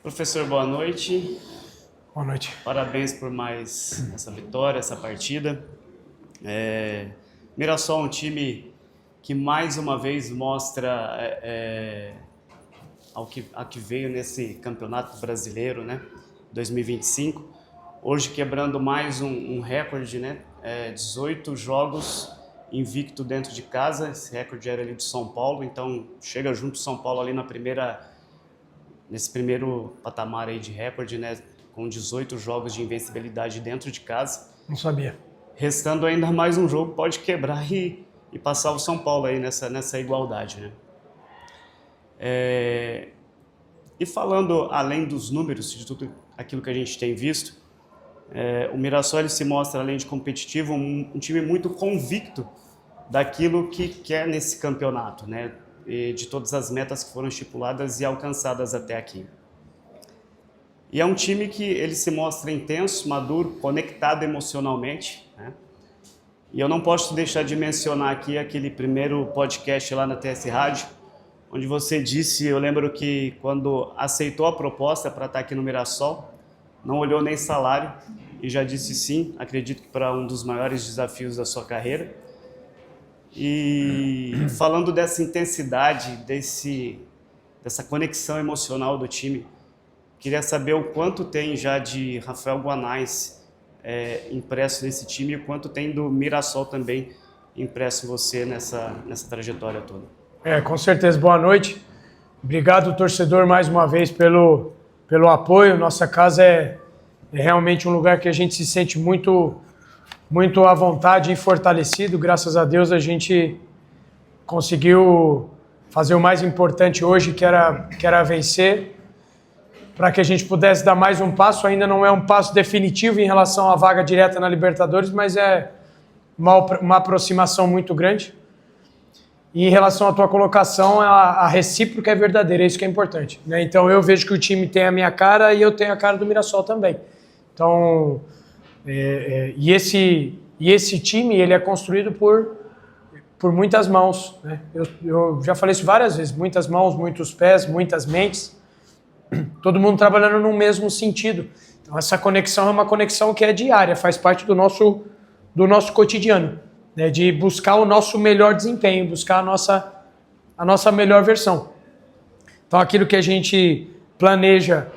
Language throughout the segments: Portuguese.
Professor, boa noite. Boa noite. Parabéns por mais essa vitória, essa partida. Mirassol é um time que mais uma vez mostra a que veio nesse campeonato brasileiro, né? 2025. Hoje quebrando mais um recorde, né? 18 jogos invicto dentro de casa. Esse recorde era ali de São Paulo, então chega junto São Paulo ali nesse primeiro patamar aí de recorde, né? Com 18 jogos de invencibilidade dentro de casa. Não sabia. Restando ainda mais um jogo, pode quebrar e passar o São Paulo aí nessa igualdade, né? E falando além dos números, de tudo aquilo que a gente tem visto, o Mirassol ele se mostra, além de competitivo, um time muito convicto daquilo que quer nesse campeonato, né? E de todas as metas que foram estipuladas e alcançadas até aqui. E é um time que ele se mostra intenso, maduro, conectado emocionalmente, né? E eu não posso deixar de mencionar aqui aquele primeiro podcast lá na TS Rádio, onde você disse, eu lembro que quando aceitou a proposta para estar aqui no Mirassol, não olhou nem salário e já disse sim, acredito que para um dos maiores desafios da sua carreira. E falando dessa intensidade, dessa conexão emocional do time, queria saber o quanto tem já de Rafael Guanais impresso nesse time e o quanto tem do Mirassol também impresso em você nessa trajetória toda. Com certeza. Boa noite. Obrigado, torcedor, mais uma vez pelo apoio. Nossa casa é realmente um lugar que a gente se sente muito à vontade e fortalecido. Graças a Deus a gente conseguiu fazer o mais importante hoje, que era vencer, para que a gente pudesse dar mais um passo. Ainda não é um passo definitivo em relação à vaga direta na Libertadores, mas é uma aproximação muito grande. E em relação à tua colocação, a recíproca é verdadeira, é isso que é importante, né? Então eu vejo que o time tem a minha cara e eu tenho a cara do Mirassol também. Então, e esse time ele é construído por muitas mãos, né? Eu já falei isso várias vezes, muitas mãos, muitos pés, muitas mentes, todo mundo trabalhando no mesmo sentido. Então essa conexão é uma conexão que é diária, faz parte do nosso cotidiano, né? De buscar o nosso melhor desempenho, buscar a nossa melhor versão. Então aquilo que a gente planeja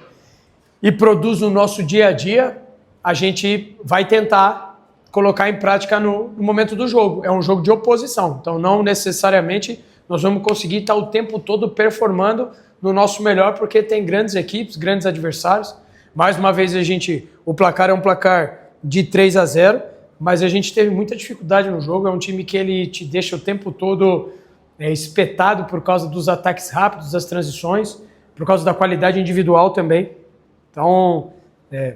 e produz no nosso dia a dia, a gente vai tentar colocar em prática no momento do jogo. É um jogo de oposição, então não necessariamente nós vamos conseguir estar o tempo todo performando no nosso melhor, porque tem grandes equipes, grandes adversários. Mais uma vez o placar é um placar de 3-0, mas a gente teve muita dificuldade no jogo. É um time que ele te deixa o tempo todo espetado por causa dos ataques rápidos, das transições, por causa da qualidade individual também. Então,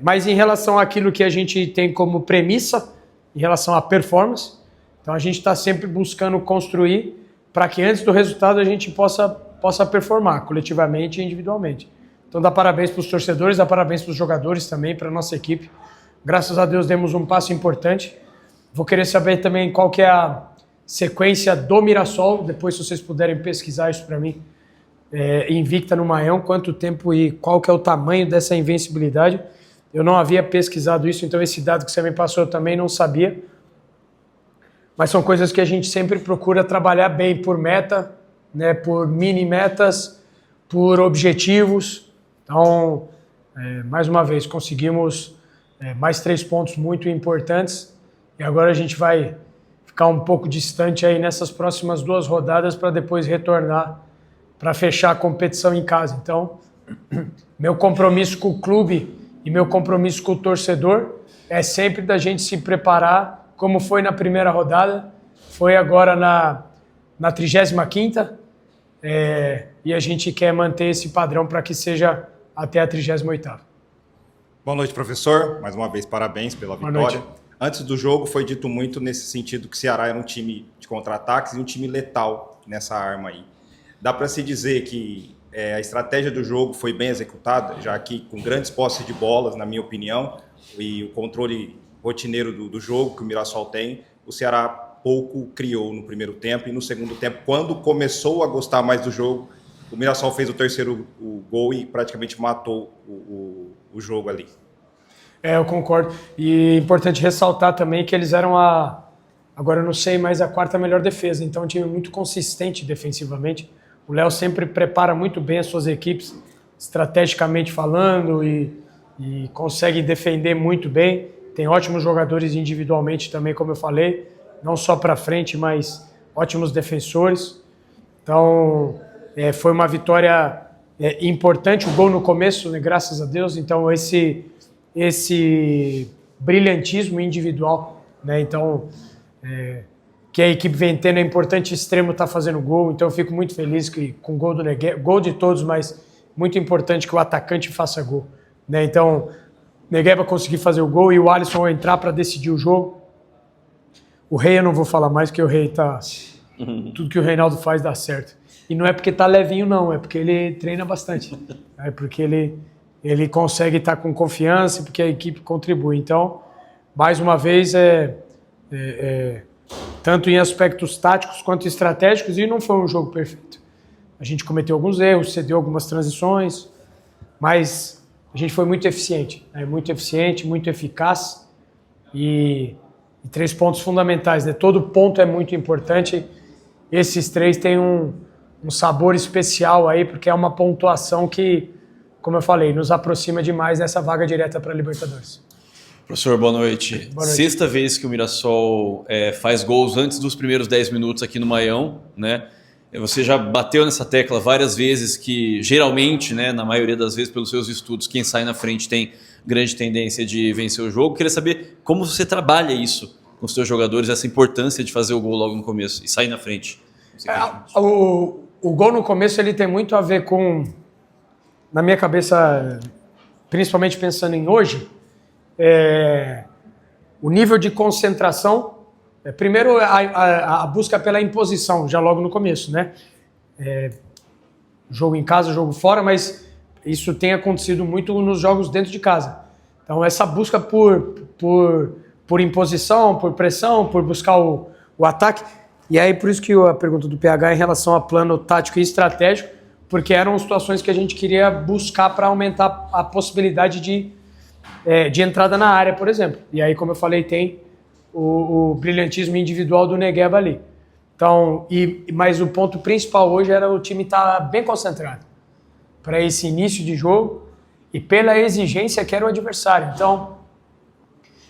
mas em relação àquilo que a gente tem como premissa, em relação à performance, então a gente está sempre buscando construir para que antes do resultado a gente possa performar coletivamente e individualmente. Então dá parabéns para os torcedores, dá parabéns para os jogadores também, para a nossa equipe. Graças a Deus demos um passo importante. Vou querer saber também qual que é a sequência do Mirassol, depois se vocês puderem pesquisar isso para mim. Invicta no Maião, quanto tempo e qual que é o tamanho dessa invencibilidade. Eu não havia pesquisado isso, então esse dado que você me passou eu também não sabia. Mas são coisas que a gente sempre procura trabalhar bem por meta, né, por mini metas, por objetivos. Então, mais uma vez, conseguimos mais 3 pontos muito importantes e agora a gente vai ficar um pouco distante aí nessas próximas 2 rodadas para depois retornar para fechar a competição em casa. Então, meu compromisso com o clube e meu compromisso com o torcedor é sempre da gente se preparar, como foi na primeira rodada, foi agora na 35ª, e a gente quer manter esse padrão para que seja até a 38ª. Boa noite, professor. Mais uma vez, parabéns pela vitória. Antes do jogo, foi dito muito nesse sentido que o Ceará era um time de contra-ataques e um time letal nessa arma aí. Dá para se dizer que a estratégia do jogo foi bem executada, já que com grandes posses de bolas, na minha opinião, e o controle rotineiro do jogo que o Mirassol tem, o Ceará pouco criou no primeiro tempo, e no segundo tempo, quando começou a gostar mais do jogo, o Mirassol fez o terceiro gol e praticamente matou o jogo ali. Eu concordo. E é importante ressaltar também que eles eram agora eu não sei, mas a quarta melhor defesa. Então, um time muito consistente defensivamente. O Léo sempre prepara muito bem as suas equipes, estrategicamente falando, e consegue defender muito bem. Tem ótimos jogadores individualmente também, como eu falei, não só para frente, mas ótimos defensores. Então, foi uma vitória importante, o gol no começo, né, graças a Deus. Então, esse brilhantismo individual, né? Então, que a equipe vem tendo, é importante, extremo tá fazendo gol. Então, eu fico muito feliz com o gol do Negueba, gol de todos, mas muito importante que o atacante faça gol, né? Então, Negueba conseguir fazer o gol e o Alisson entrar para decidir o jogo. O Rei eu não vou falar mais, porque o Rei tá... Tudo que o Reinaldo faz dá certo. E não é porque tá levinho, não. É porque ele treina bastante. É porque ele consegue estar com confiança e porque a equipe contribui. Então, mais uma vez, tanto em aspectos táticos quanto estratégicos, e não foi um jogo perfeito. A gente cometeu alguns erros, cedeu algumas transições, mas a gente foi muito eficiente, né? Muito eficiente, muito eficaz, e 3 pontos fundamentais, né? Todo ponto é muito importante. Esses 3 têm um sabor especial aí, porque é uma pontuação que, como eu falei, nos aproxima demais dessa vaga direta para a Libertadores. Professor, boa noite. Boa noite. Sexta vez que o Mirassol faz gols antes dos primeiros 10 minutos aqui no Maião, né? Você já bateu nessa tecla várias vezes que, geralmente, né, na maioria das vezes, pelos seus estudos, quem sai na frente tem grande tendência de vencer o jogo. Queria saber como você trabalha isso com os seus jogadores, essa importância de fazer o gol logo no começo e sair na frente. O gol no começo ele tem muito a ver com, na minha cabeça, principalmente pensando em hoje, o nível de concentração. Primeiro, a busca pela imposição, já logo no começo, né? Jogo em casa, jogo fora, mas isso tem acontecido muito nos jogos dentro de casa. Então, essa busca por imposição, por pressão, por buscar o ataque. E aí, por isso que a pergunta do PH em relação a plano tático e estratégico, porque eram situações que a gente queria buscar para aumentar a possibilidade de entrada na área, por exemplo. E aí, como eu falei, tem o brilhantismo individual do Negueba ali. Então, mas o ponto principal hoje era o time estar bem concentrado para esse início de jogo e pela exigência que era o adversário. Então,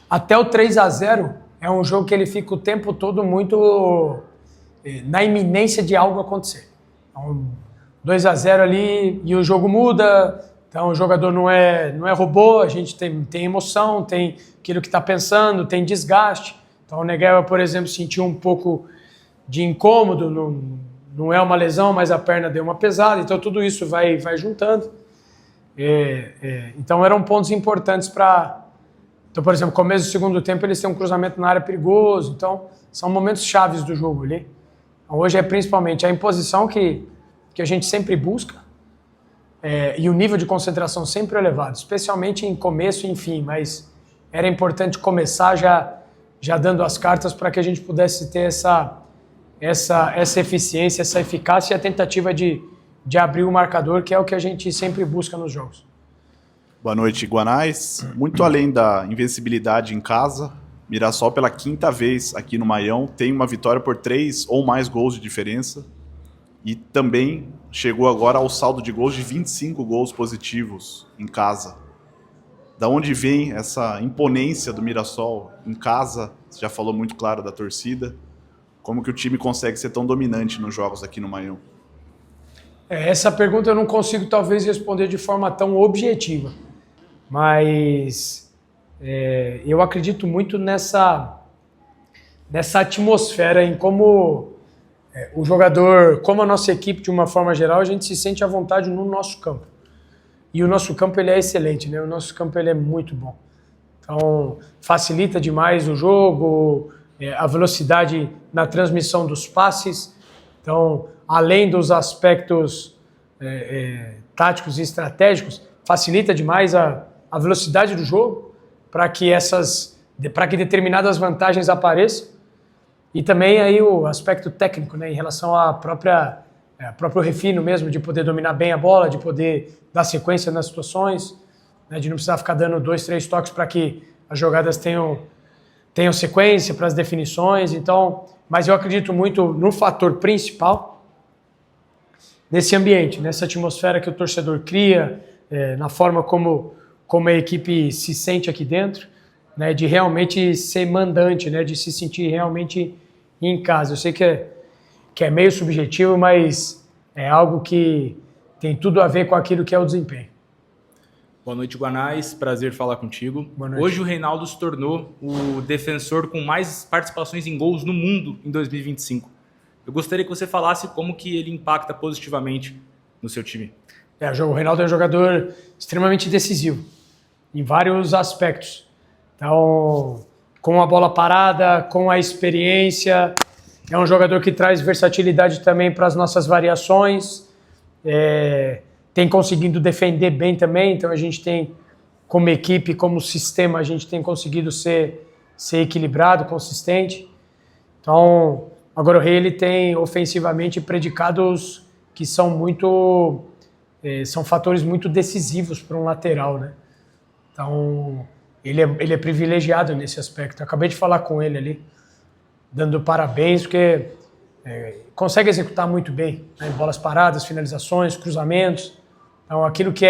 até o 3-0 é um jogo que ele fica o tempo todo muito na iminência de algo acontecer. Então, 2-0 ali e o jogo muda. Então, o jogador não é robô, a gente tem emoção, tem aquilo que está pensando, tem desgaste. Então, o Negueba, por exemplo, sentiu um pouco de incômodo, não é uma lesão, mas a perna deu uma pesada, então tudo isso vai juntando. Então, eram pontos importantes para... Então, por exemplo, começo do segundo tempo, eles têm um cruzamento na área perigoso, então são momentos chaves do jogo ali. Então, hoje é principalmente a imposição que a gente sempre busca, e o nível de concentração sempre elevado, especialmente em começo e em fim, mas era importante começar já dando as cartas para que a gente pudesse ter essa eficiência, essa eficácia e a tentativa de abrir o marcador, que é o que a gente sempre busca nos jogos. Boa noite, Guanais. Muito além da invencibilidade em casa, Mirassol pela 5ª vez aqui no Maião tem uma vitória por 3 ou mais gols de diferença e também chegou agora ao saldo de gols de 25 gols positivos em casa. Da onde vem essa imponência do Mirassol em casa? Você já falou muito claro da torcida. Como que o time consegue ser tão dominante nos jogos aqui no Maião? Essa pergunta eu não consigo talvez responder de forma tão objetiva, mas eu acredito muito nessa atmosfera, em como o jogador, como a nossa equipe de uma forma geral, a gente se sente à vontade no nosso campo. E o nosso campo ele é excelente, né? O nosso campo ele é muito bom. Então, facilita demais o jogo, a velocidade na transmissão dos passes. Então, além dos aspectos táticos e estratégicos, facilita demais a velocidade do jogo para que determinadas vantagens apareçam. E também aí o aspecto técnico, né, em relação à própria o próprio refino mesmo, de poder dominar bem a bola, de poder dar sequência nas situações, né, de não precisar ficar dando 2, 3 toques para que as jogadas tenham sequência para as definições. Então, mas eu acredito muito no fator principal, nesse ambiente, nessa atmosfera que o torcedor cria, na forma como a equipe se sente aqui dentro, né, de realmente ser mandante, né, de se sentir realmente em casa. Eu sei que é meio subjetivo, mas é algo que tem tudo a ver com aquilo que é o desempenho. Boa noite, Guanais. Prazer falar contigo. Boa noite. Hoje o Reinaldo se tornou o defensor com mais participações em gols no mundo em 2025. Eu gostaria que você falasse como que ele impacta positivamente no seu time. O Reinaldo é um jogador extremamente decisivo em vários aspectos. Então, com a bola parada, com a experiência, é um jogador que traz versatilidade também para as nossas variações, tem conseguido defender bem também, então a gente tem, como equipe, como sistema, a gente tem conseguido ser equilibrado, consistente. Então, agora o Rei ele tem ofensivamente predicados que são são fatores muito decisivos para um lateral, né? Então, ele é privilegiado nesse aspecto. Eu acabei de falar com ele ali, dando parabéns, porque consegue executar muito bem, né? Bolas paradas, finalizações, cruzamentos. Então, aquilo que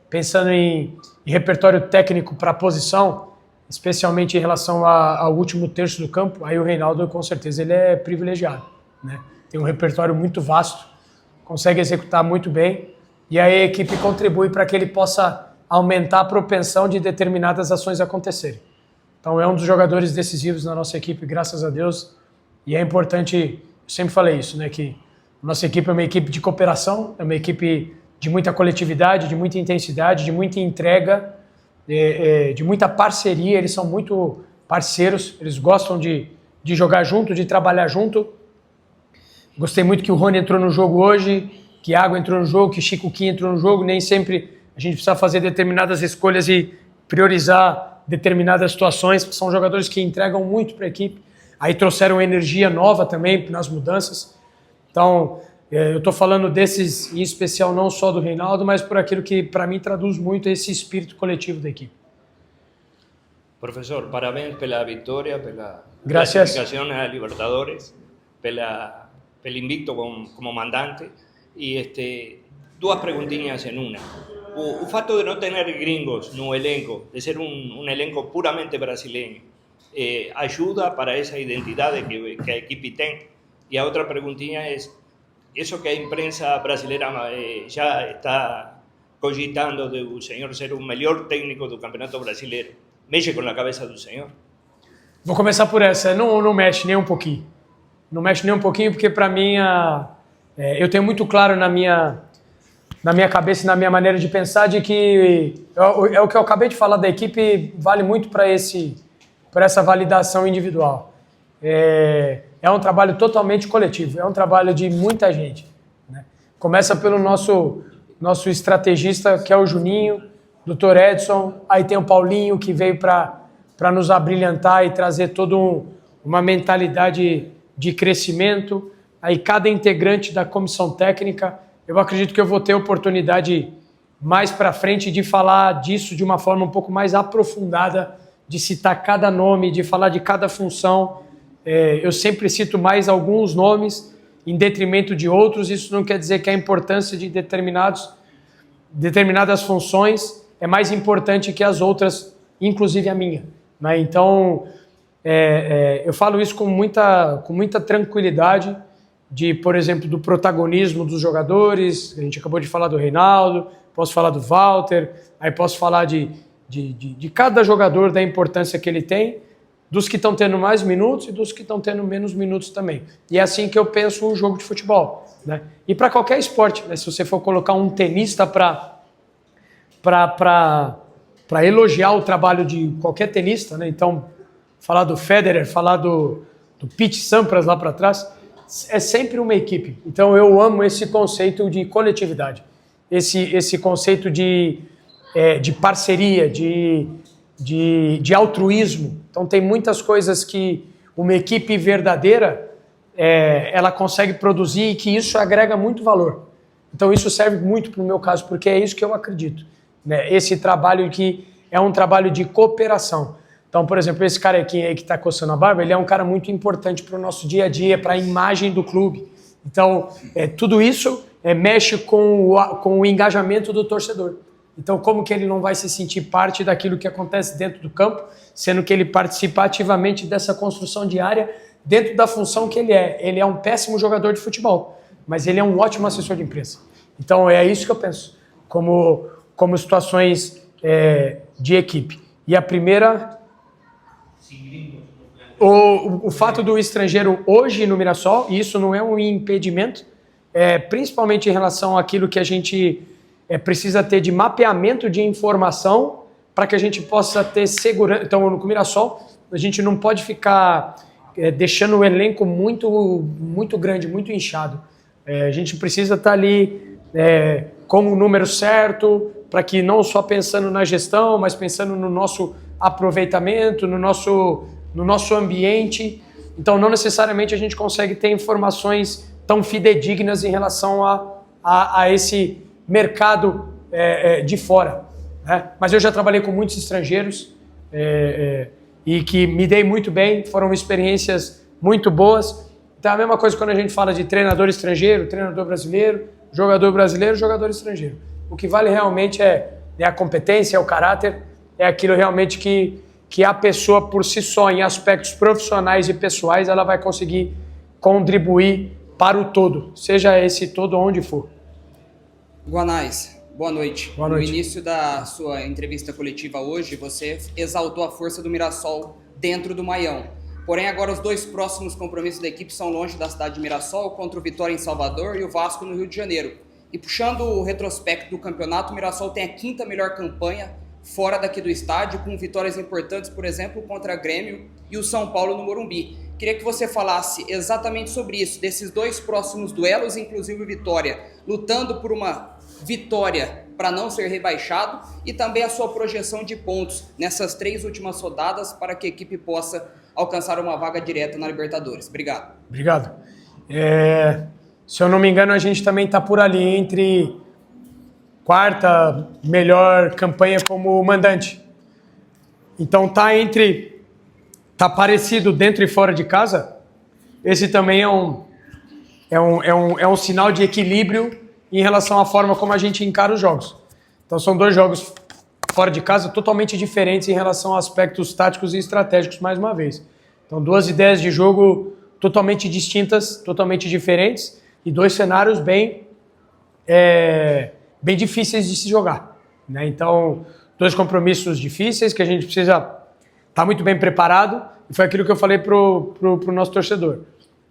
pensando em repertório técnico para a posição, especialmente em relação ao último terço do campo, aí o Reinaldo, com certeza, ele é privilegiado, né? Tem um repertório muito vasto, consegue executar muito bem, e aí a equipe contribui para que ele possa aumentar a propensão de determinadas ações acontecerem. Então é um dos jogadores decisivos na nossa equipe, graças a Deus, e é importante, eu sempre falei isso, né, que a nossa equipe é uma equipe de cooperação, é uma equipe de muita coletividade, de muita intensidade, de muita entrega, de muita parceria. Eles são muito parceiros, eles gostam de jogar junto, de trabalhar junto. Gostei muito que o Rony entrou no jogo hoje, que Iago entrou no jogo, que Chico Kim entrou no jogo. Nem sempre a gente precisa fazer determinadas escolhas e priorizar determinadas situações, porque são jogadores que entregam muito para a equipe. Aí trouxeram energia nova também nas mudanças. Então, eu estou falando desses, em especial não só do Reinaldo, mas por aquilo que para mim traduz muito esse espírito coletivo da equipe. Profesor, parabéns pela vitória, pela Gracias. clasificación a Libertadores, pelo invicto como mandante. E duas preguntinhas em uma. O fato de não ter gringos no elenco, de ser um elenco puramente brasileño, ajuda para essa identidade que a equipe tem? E a outra perguntinha é, isso que a imprensa brasileira já está cogitando de o senhor ser o melhor técnico do Campeonato Brasileiro, mexe com a cabeça do senhor? Vou começar por essa. Não mexe nem um pouquinho. Não mexe nem um pouquinho, porque para mim eu tenho muito claro na minha cabeça e na minha maneira de pensar de que é o que eu acabei de falar da equipe, vale muito para essa validação individual. É um trabalho totalmente coletivo, é um trabalho de muita gente, né? Começa pelo nosso estrategista, que é o Juninho, Dr. Edson, aí tem o Paulinho, que veio para nos abrilhantar e trazer toda uma mentalidade de crescimento. Aí cada integrante da comissão técnica, eu acredito que eu vou ter oportunidade mais para frente de falar disso de uma forma um pouco mais aprofundada, de citar cada nome, de falar de cada função. Eu sempre cito mais alguns nomes em detrimento de outros. Isso não quer dizer que a importância de determinadas funções é mais importante que as outras, inclusive a minha, né? Então, eu falo isso com muita tranquilidade, por exemplo, do protagonismo dos jogadores. A gente acabou de falar do Reinaldo, posso falar do Walter, aí posso falar de cada jogador, da importância que ele tem, dos que estão tendo mais minutos e dos que estão tendo menos minutos também. E é assim que eu penso o jogo de futebol, né? E para qualquer esporte, né? Se você for colocar um tenista para elogiar o trabalho de qualquer tenista, né? Então, falar do Federer, falar do Pete Sampras lá para trás, é sempre uma equipe. Então eu amo esse conceito de coletividade, esse conceito de parceria, de altruísmo. Então tem muitas coisas que uma equipe verdadeira ela consegue produzir e que isso agrega muito valor. Então isso serve muito para o meu caso, porque é isso que eu acredito, né? Esse trabalho que é um trabalho de cooperação. Então, por exemplo, esse cara aqui que está coçando a barba, ele é um cara muito importante para o nosso dia a dia, para a imagem do clube. Então, tudo isso mexe com o engajamento do torcedor. Então, como que ele não vai se sentir parte daquilo que acontece dentro do campo, sendo que ele participa ativamente dessa construção diária dentro da função que ele é? Ele é um péssimo jogador de futebol, mas ele é um ótimo assessor de imprensa. Então, é isso que eu penso, como situações de equipe. E a primeira... O fato do estrangeiro hoje no Mirassol, e isso não é um impedimento, principalmente em relação àquilo que a gente precisa ter de mapeamento de informação para que a gente possa ter segurança. Então, no Mirassol, a gente não pode ficar deixando o elenco muito grande, muito inchado. A gente precisa estar ali com o número certo, para que não só pensando na gestão, mas pensando no nosso aproveitamento, no nosso ambiente. Então, não necessariamente a gente consegue ter informações tão fidedignas em relação a esse mercado de fora, né? Mas eu já trabalhei com muitos estrangeiros e que me dei muito bem, foram experiências muito boas. Então, a mesma coisa quando a gente fala de treinador estrangeiro, treinador brasileiro, jogador estrangeiro. O que vale realmente é a competência, é o caráter, é aquilo realmente que a pessoa por si só, em aspectos profissionais e pessoais, ela vai conseguir contribuir para o todo, seja esse todo onde for. Guanais, boa noite. Boa noite. No início da sua entrevista coletiva hoje, você exaltou a força do Mirassol dentro do Maião. Porém, agora os 2 próximos compromissos da equipe são longe da cidade de Mirassol, contra o Vitória em Salvador e o Vasco no Rio de Janeiro. E puxando o retrospecto do campeonato, o Mirassol tem a 5ª melhor campanha fora daqui do estádio, com vitórias importantes, por exemplo, contra Grêmio e o São Paulo no Morumbi. Queria que você falasse exatamente sobre isso, desses 2 próximos duelos, inclusive o Vitória, lutando por uma vitória para não ser rebaixado, e também a sua projeção de pontos nessas 3 últimas rodadas para que a equipe possa alcançar uma vaga direta na Libertadores. Obrigado. Obrigado. Se eu não me engano, a gente também está por ali entre 4ª melhor campanha como mandante. Então tá parecido dentro e fora de casa. Esse também é um sinal de equilíbrio em relação à forma como a gente encara os jogos. Então são 2 jogos fora de casa totalmente diferentes em relação a aspectos táticos e estratégicos, mais uma vez. Então 2 ideias de jogo totalmente distintas, totalmente diferentes, e 2 cenários bem difíceis de se jogar, né? Então, 2 compromissos difíceis que a gente precisa estar muito bem preparado, e foi aquilo que eu falei pro nosso torcedor.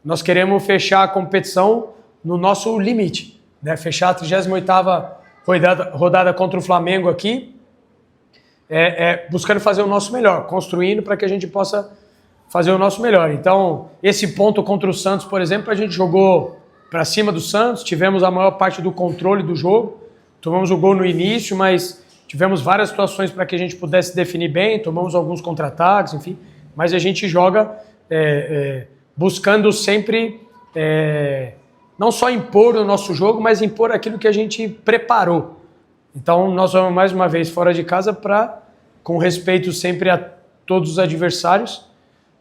Nós queremos fechar a competição no nosso limite, né? Fechar a 38ª rodada contra o Flamengo aqui, buscando fazer o nosso melhor, construindo para que a gente possa fazer o nosso melhor. Então, esse ponto contra o Santos, por exemplo, a gente jogou para cima do Santos, tivemos a maior parte do controle do jogo, tomamos o gol no início, mas tivemos várias situações para que a gente pudesse definir bem, tomamos alguns contra-ataques, enfim, mas a gente joga buscando sempre não só impor o nosso jogo, mas impor aquilo que a gente preparou. Então, nós vamos mais uma vez fora de casa com respeito sempre a todos os adversários,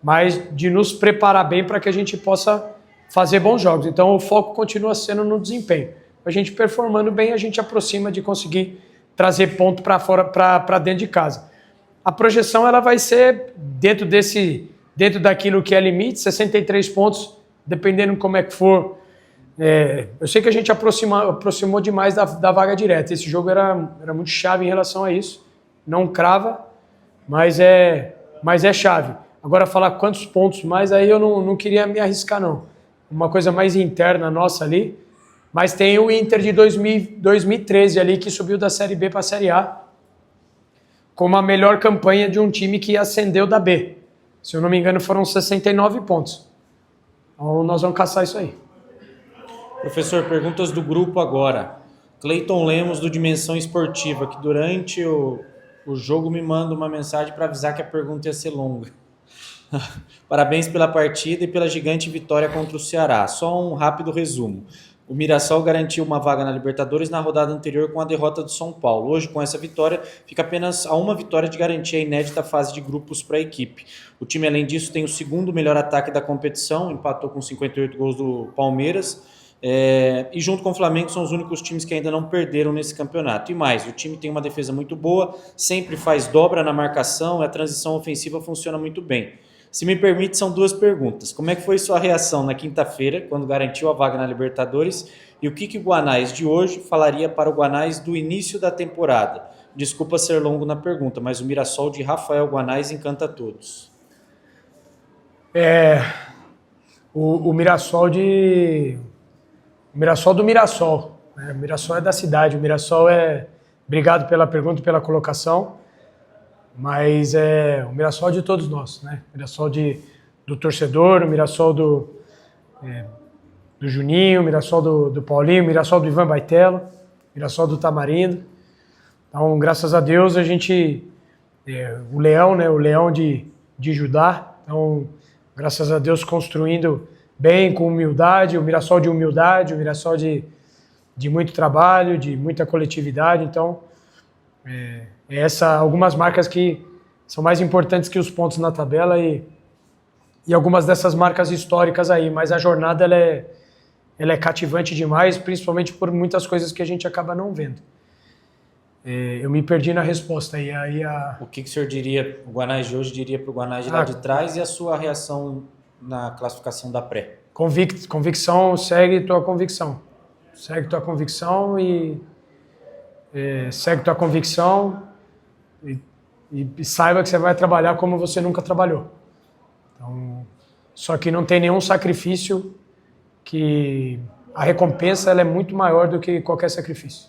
mas de nos preparar bem para que a gente possa fazer bons jogos. Então, o foco continua sendo no desempenho. A gente performando bem, a gente aproxima de conseguir trazer ponto para fora, para dentro de casa. A projeção ela vai ser dentro daquilo que é limite, 63 pontos, dependendo como é que for. Eu sei que a gente aproximou demais da vaga direta. Esse jogo era muito chave em relação a isso. Não crava, mas é chave. Agora, falar quantos pontos mais, aí eu não queria me arriscar, não. Uma coisa mais interna nossa ali. Mas tem o Inter de 2013 ali, que subiu da Série B para a Série A, como a melhor campanha de um time que ascendeu da B. Se eu não me engano, foram 69 pontos. Então, nós vamos caçar isso aí. Professor, perguntas do grupo agora. Cleiton Lemos, do Dimensão Esportiva, que durante o jogo me manda uma mensagem para avisar que a pergunta ia ser longa. Parabéns pela partida e pela gigante vitória contra o Ceará. Só um rápido resumo. O Mirassol garantiu uma vaga na Libertadores na rodada anterior com a derrota do São Paulo. Hoje, com essa vitória, fica apenas a uma vitória de garantir a inédita fase de grupos para a equipe. O time, além disso, tem o segundo melhor ataque da competição, empatou com 58 gols do Palmeiras. E junto com o Flamengo são os únicos times que ainda não perderam nesse campeonato. E mais, o time tem uma defesa muito boa, sempre faz dobra na marcação e a transição ofensiva funciona muito bem. Se me permite, são duas perguntas. Como é que foi sua reação na quinta-feira, quando garantiu a vaga na Libertadores? E o que o Guanais de hoje falaria para o Guanais do início da temporada? Desculpa ser longo na pergunta, mas o Mirassol de Rafael Guanais encanta a todos. O Mirassol do Mirassol. Né? O Mirassol é da cidade. O Mirassol é... Obrigado pela pergunta e pela colocação. Mas o Mirassol de todos nós, né? O Mirassol do torcedor, o Mirassol do Juninho, o Mirassol do Paulinho, o Mirassol do Ivan Baitelo, o Mirassol do Tamarindo. Então, graças a Deus, a gente... o Leão, né? O Leão de Judá. Então, graças a Deus, construindo bem, com humildade, o Mirassol de humildade, o Mirassol de muito trabalho, de muita coletividade. Então, algumas marcas que são mais importantes que os pontos na tabela e algumas dessas marcas históricas aí, mas a jornada ela é cativante demais, principalmente por muitas coisas que a gente acaba não vendo. Eu me perdi na resposta aí. O que o senhor diria, o Guanais de hoje diria para o Guanais de lá de trás, e a sua reação na classificação da pré? Convicção, segue tua convicção. Segue tua convicção e segue tua convicção e saiba que você vai trabalhar como você nunca trabalhou. Então, só que não tem nenhum sacrifício, que a recompensa ela é muito maior do que qualquer sacrifício.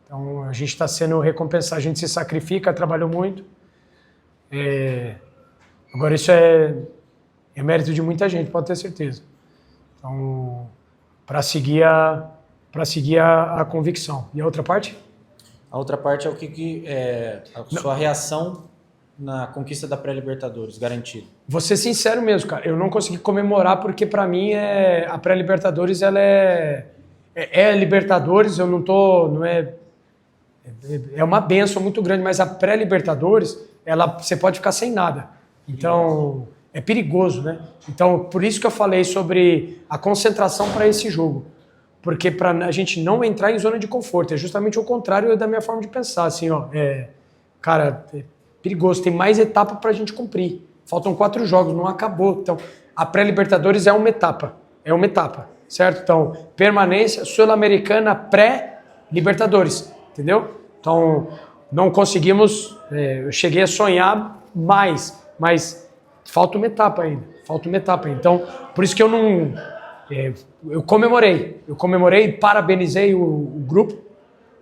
Então a gente está sendo recompensado, a gente se sacrifica, trabalhou muito. Agora isso é mérito de muita gente, pode ter certeza. Então, para seguir a convicção. E a outra parte? A outra parte é o que a sua reação na conquista da pré-Libertadores, garantido. Vou ser sincero mesmo, cara. Eu não consegui comemorar porque, para mim, a pré-Libertadores ela é Libertadores. Eu não tô... É uma bênção muito grande, mas a pré-Libertadores, você pode ficar sem nada. Então, é perigoso, né? Então, por isso que eu falei sobre a concentração para esse jogo. Porque para a gente não entrar em zona de conforto, é justamente o contrário da minha forma de pensar, assim, cara, é perigoso, tem mais etapa para a gente cumprir, faltam 4 jogos, não acabou, então a pré-Libertadores é uma etapa, certo? Então, permanência sul-americana pré-Libertadores, entendeu? Então, não conseguimos, eu cheguei a sonhar mais, mas falta uma etapa ainda, então, por isso que eu não... Eu comemorei e parabenizei o grupo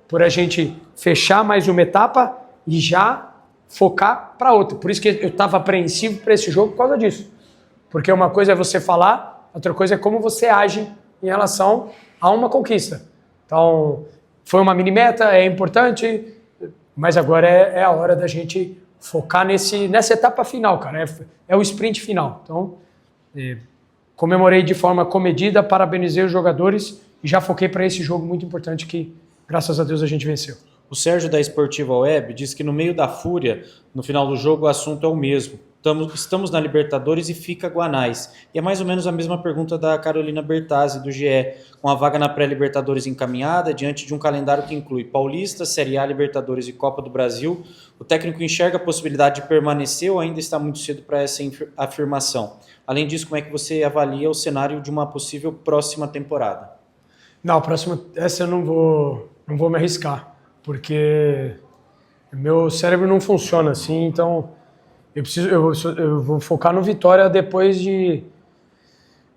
por a gente fechar mais uma etapa e já focar para outra. Por isso que eu estava apreensivo para esse jogo por causa disso. Porque uma coisa é você falar, outra coisa é como você age em relação a uma conquista. Então, foi uma mini meta, é importante, mas agora é a hora da gente focar nessa etapa final, cara. É o sprint final. Então, comemorei de forma comedida, parabenizei os jogadores e já foquei para esse jogo muito importante que, graças a Deus, a gente venceu. O Sérgio da Esportiva Web diz que no meio da fúria, no final do jogo, o assunto é o mesmo. Estamos na Libertadores e fica Guanais. E é mais ou menos a mesma pergunta da Carolina Bertazzi, do GE. Com a vaga na pré-Libertadores encaminhada, diante de um calendário que inclui Paulista, Série A, Libertadores e Copa do Brasil, o técnico enxerga a possibilidade de permanecer ou ainda está muito cedo para essa afirmação? Além disso, como é que você avalia o cenário de uma possível próxima temporada? Não, essa eu não vou me arriscar, porque meu cérebro não funciona assim, então eu vou focar no Vitória depois de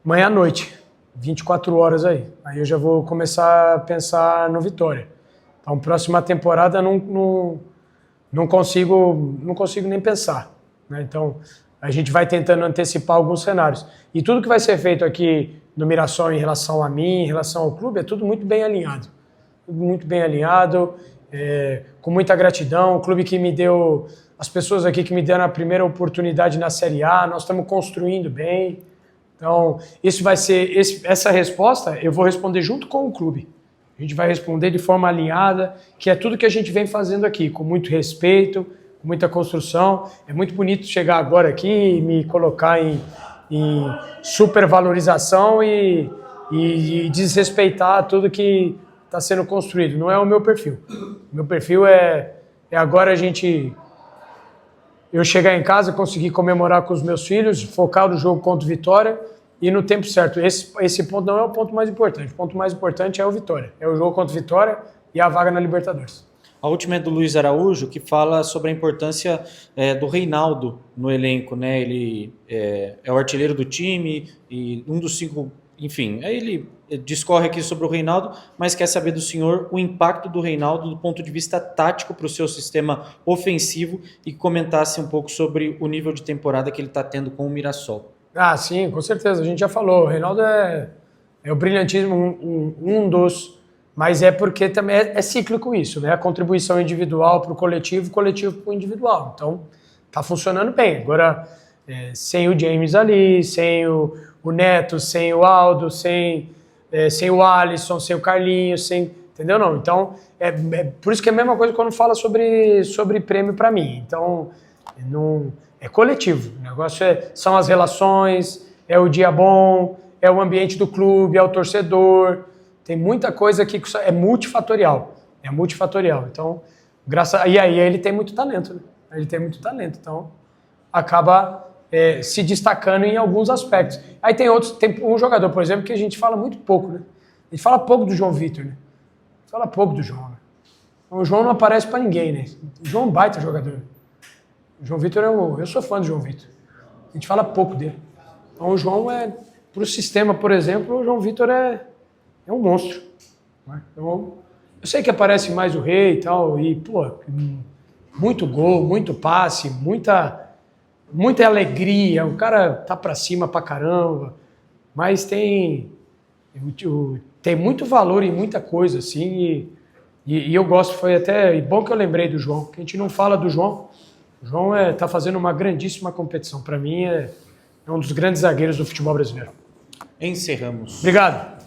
manhã à noite, 24 horas aí. Aí eu já vou começar a pensar no Vitória. Então, próxima temporada não consigo nem pensar, né? Então, a gente vai tentando antecipar alguns cenários. E tudo que vai ser feito aqui no Mirassol em relação a mim, em relação ao clube, é tudo muito bem alinhado. Tudo muito bem alinhado, com muita gratidão. O clube que me deu as pessoas aqui que me deram a primeira oportunidade na Série A, nós estamos construindo bem. Então, isso vai ser, essa resposta eu vou responder junto com o clube. A gente vai responder de forma alinhada, que é tudo que a gente vem fazendo aqui, com muito respeito, com muita construção. É muito bonito chegar agora aqui e me colocar em supervalorização e desrespeitar tudo que está sendo construído. Não é o meu perfil. O meu perfil é agora eu chegar em casa, conseguir comemorar com os meus filhos, focar no jogo contra o Vitória e no tempo certo. Esse ponto não é o ponto mais importante. O ponto mais importante é o Vitória. É o jogo contra o Vitória e a vaga na Libertadores. A última é do Luiz Araújo, que fala sobre a importância do Reinaldo no elenco, né? Ele é o artilheiro do time e um dos 5... Enfim, aí ele discorre aqui sobre o Reinaldo, mas quer saber do senhor o impacto do Reinaldo do ponto de vista tático para o seu sistema ofensivo e comentasse um pouco sobre o nível de temporada que ele está tendo com o Mirassol. Ah, sim, com certeza. A gente já falou. O Reinaldo é o brilhantismo, um dos... Mas é porque também é cíclico isso, né? A contribuição individual para o coletivo para o individual. Então, tá funcionando bem. Agora, sem o James ali, sem o Neto, sem o Aldo, sem o Alisson, sem o Carlinhos, entendeu? Não. Então, por isso que é a mesma coisa quando fala sobre prêmio para mim. Então, é coletivo. O negócio são as relações, é o dia bom, é o ambiente do clube, é o torcedor. Tem muita coisa aqui que é multifatorial. Então, e aí ele tem muito talento, né? Ele tem muito talento, então acaba se destacando em alguns aspectos. Aí tem um jogador, por exemplo, que a gente fala muito pouco, né? A gente fala pouco do João Vitor, né? Fala pouco do João, né? O João não aparece pra ninguém, né? O João é um baita jogador. O João Vitor eu sou fã do João Vitor. A gente fala pouco dele. Então o João pro sistema, por exemplo, o João Vitor é um monstro. Então, eu sei que aparece mais o Rei e tal, e, pô, muito gol, muito passe, muita alegria, o cara tá pra cima pra caramba, mas tem muito valor em muita coisa, assim, e eu gosto, foi até bom que eu lembrei do João, que a gente não fala do João. O João tá fazendo uma grandíssima competição, para mim é um dos grandes zagueiros do futebol brasileiro. Encerramos. Obrigado.